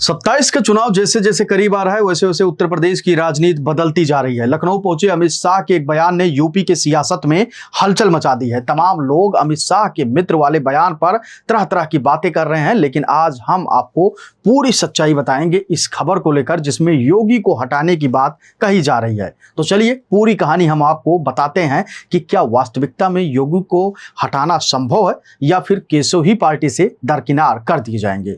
27 का चुनाव जैसे जैसे करीब आ रहा है वैसे वैसे उत्तर प्रदेश की राजनीति बदलती जा रही है। लखनऊ पहुंचे अमित शाह के एक बयान ने यूपी के सियासत में हलचल मचा दी है। तमाम लोग अमित शाह के मित्र वाले बयान पर तरह तरह की बातें कर रहे हैं, लेकिन आज हम आपको पूरी सच्चाई बताएंगे इस खबर को लेकर जिसमें योगी को हटाने की बात कही जा रही है। तो चलिए पूरी कहानी हम आपको बताते हैं कि क्या वास्तविकता में योगी को हटाना संभव है या फिर केशव ही पार्टी से दरकिनार कर दिए जाएंगे।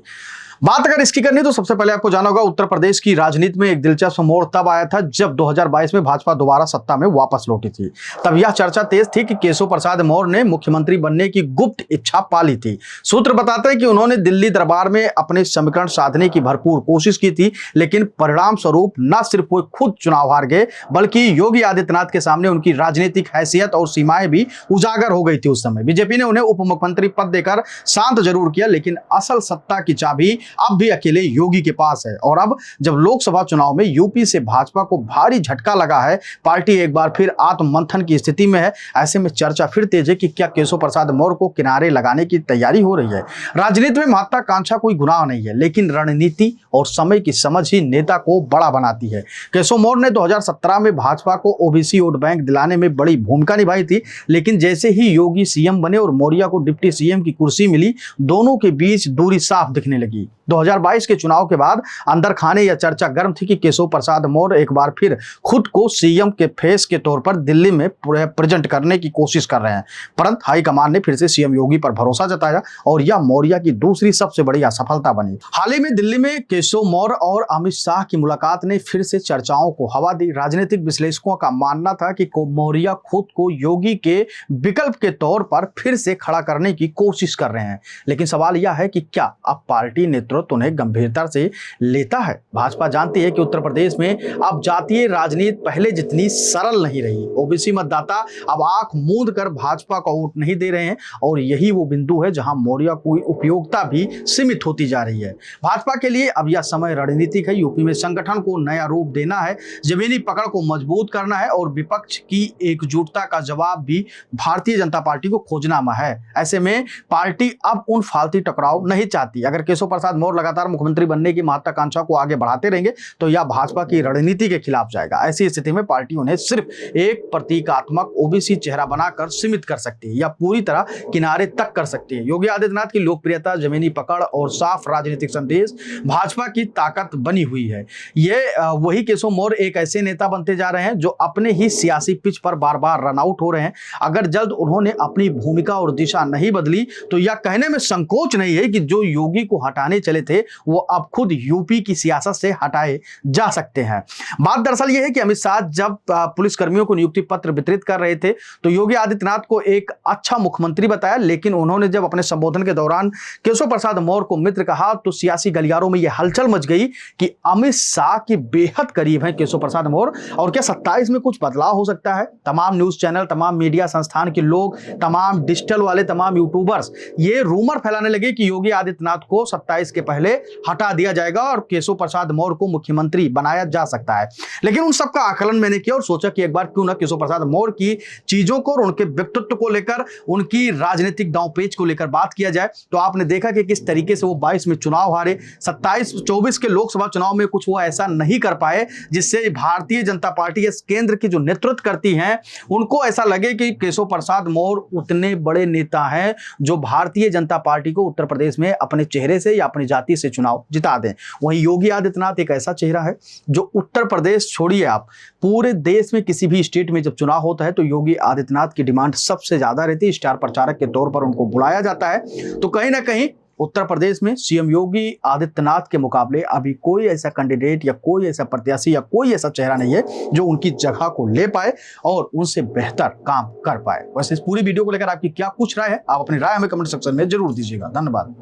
बात अगर इसकी करनी तो सबसे पहले आपको जाना होगा उत्तर प्रदेश की राजनीति में एक दिलचस्प मोड़ तब आया था जब 2022 में भाजपा दोबारा सत्ता में वापस लौटी थी। तब यह चर्चा तेज थी कि केशव प्रसाद मौर्य ने मुख्यमंत्री बनने की गुप्त इच्छा पाली थी। सूत्र बताते हैं कि उन्होंने दिल्ली दरबार में अपने समीकरण साधने की भरपूर कोशिश की थी, लेकिन परिणाम स्वरूप न सिर्फ वो खुद चुनाव हार गए बल्कि योगी आदित्यनाथ के सामने उनकी राजनीतिक हैसियत और सीमाएं भी उजागर हो गई थी। उस समय बीजेपी ने उन्हें उप मुख्यमंत्री पद देकर शांत जरूर किया, लेकिन असल सत्ता की चाबी अब भी अकेले योगी के पास है। और अब जब लोकसभा चुनाव में यूपी से भाजपा को भारी झटका लगा है, पार्टी एक बार फिर आत्ममंथन की स्थिति में है। ऐसे में चर्चा फिर तेज है कि क्या केशव प्रसाद मौर्य को किनारे लगाने की तैयारी हो रही है। राजनीति में महत्वाकांक्षा कोई गुनाह नहीं है, लेकिन रणनीति और समय की समझ ही नेता को बड़ा बनाती है। केशव मौर्य ने 2017 में भाजपा को ओबीसी वोट बैंक दिलाने में बड़ी भूमिका निभाई थी, लेकिन जैसे ही योगी सीएम बने और मौर्य को डिप्टी सीएम की कुर्सी मिली, दोनों के बीच दूरी साफ दिखने लगी। 2022 के चुनाव के बाद अंदर खाने यह चर्चा गर्म थी कि केशव प्रसाद मौर्य एक बार फिर खुद को सीएम के फेस के तौर पर दिल्ली में प्रेजेंट करने की कोशिश कर रहे हैं। परंतु हाईकमान ने फिर से सीएम योगी पर भरोसा जताया और यह मौर्य की दूसरी सबसे बड़ी असफलता बनी। हाल ही में दिल्ली में केशव मौर्य और अमित शाह की मुलाकात ने फिर से चर्चाओं को हवा दी। राजनीतिक विश्लेषकों का मानना था कि मौर्य खुद को योगी के विकल्प के तौर पर फिर से खड़ा करने की कोशिश कर रहे हैं, लेकिन सवाल यह है कि क्या अब पार्टी नेतृत्व उन्हें गंभीरता से लेता है। भाजपा जानती है कि उत्तर प्रदेश में अब जातीय राजनीति पहले जितनी सरल नहीं रही। ओबीसी मतदाता अब आंख मूंद कर भाजपा को वोट नहीं दे रहे हैं और यही वो बिंदु है जहां मौर्य की उपयोगिता भी सीमित होती जा रही है। भाजपा के लिए अब यह समय रणनीतिक है। यूपी में संगठन को नया रूप देना है, जमीनी पकड़ को मजबूत करना है और विपक्ष की एकजुटता का जवाब भी भारतीय जनता पार्टी को खोजना है। ऐसे में पार्टी अब उन फालतू टकराव नहीं चाहती। अगर केशव प्रसाद मौर्य लगातार मुख्यमंत्री बनने की महत्वाकांक्षा को आगे बढ़ाते रहेंगे तो यह भाजपा की रणनीति के खिलाफ जाएगा। ऐसी स्थिति में पार्टी उन्हें सिर्फ एक प्रतीकात्मक ओबीसी चेहरा बनाकर सीमित कर सकती है या पूरी तरह किनारे तक कर सकती है। योगी आदित्यनाथ की लोकप्रियता, जमीनी पकड़ और साफ राजनीतिक संदेश भाजपा की ताकत बनी हुई है। ये वही केशव मौर्य एक ऐसे नेता बनते जा रहे हैं जो अपने ही सियासी पिच पर बार बार रन आउट हो रहे हैं। अगर जल्द उन्होंने अपनी भूमिका और दिशा नहीं बदली तो यह कहने में संकोच नहीं है कि जो योगी को हटाने चले थे वो अब खुद यूपी की सियासत से हटाए जा सकते हैं। बात दरअसल यह है कि अमित शाह जब पुलिस कर्मियों को नियुक्ति पत्र वितरित कर रहे थे तो योगी आदित्यनाथ को एक अच्छा मुख्यमंत्री बताया, लेकिन उन्होंने जब अपने संबोधन के दौरान केशव प्रसाद मौर्य को मित्र कहा तो सियासी गलियारों में यह हलचल मच गई कि अमित शाह के बेहद करीब हैं केशव प्रसाद मौर्य और क्या 27 में कुछ बदलाव हो सकता है। तमाम न्यूज चैनल, तमाम मीडिया संस्थान के लोग, तमाम डिजिटल वाले, तमाम यूट्यूबर्स ये रूमर फैलाने लगे कि योगी आदित्यनाथ को 27 के पहले हटा दिया जाएगा और केशव प्रसाद मौर्य को मुख्यमंत्री बनाया जा सकता है। लेकिन उन सबका आकलन मैंने किया और सोचा कि एक बार क्यों ना केशव प्रसाद मौर्य की चीजों को और उनके व्यक्तित्व को लेकर, उनकी राजनीतिक दांवपेच को लेकर बात किया जाए। तो आपने देखा कि किस तरीके से वो 22 में चुनाव हारे, 27-24 के लोकसभा चुनाव में कुछ वो ऐसा नहीं कर पाए जिससे भारतीय जनता पार्टी केंद्र की जो नेतृत्व करती हैं उनको ऐसा लगे कि केशव प्रसाद मौर्य उतने बड़े नेता हैं जो भारतीय जनता पार्टी को उत्तर प्रदेश में अपने चेहरे से या अपनी जाति से चुनाव जिता दें। वहीं योगी आदित्यनाथ एक ऐसा चेहरा है जो उत्तर प्रदेश छोड़िए, आप पूरे देश में किसी भी स्टेट में जब चुनाव होता है तो योगी आदित्यनाथ की डिमांड सबसे ज्यादा रहती है। स्टार प्रचारक के तौर पर उनको बुलाया जाता है। तो कहीं ना कहीं उत्तर प्रदेश में सीएम योगी आदित्यनाथ के मुकाबले अभी कोई ऐसा कैंडिडेट या कोई ऐसा प्रत्याशी या कोई ऐसा चेहरा नहीं है जो उनकी जगह को ले पाए और उनसे बेहतर काम कर पाए। वैसे इस पूरी वीडियो को लेकर आपकी क्या कुछ राय है, आप अपनी राय हमें कमेंट सेक्शन में जरूर दीजिएगा। धन्यवाद।